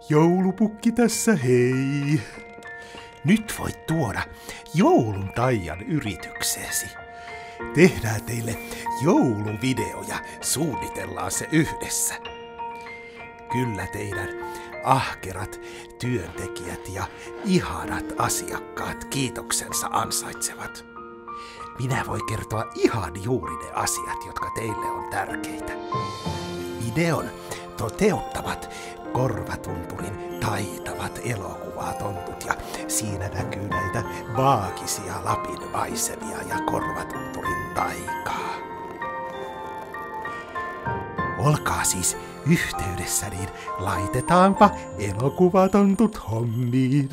Joulupukki tässä hei. Nyt voit tuoda joulun taian yritykseesi. Tehdään teille jouluvideo ja suunnitellaan se yhdessä. Kyllä teidän ahkerat työntekijät ja ihanat asiakkaat kiitoksensa ansaitsevat. Minä voin kertoa ihan juuri ne asiat, jotka teille on tärkeitä. Videon toteuttavat Korvatunturin taitavat elokuvatontut ja siinä näkyy näitä maagisia Lapin maisemia ja Korvatunturin taikaa. Olkaa siis yhteydessä, niin laitetaanpa elokuvatontut hommiin.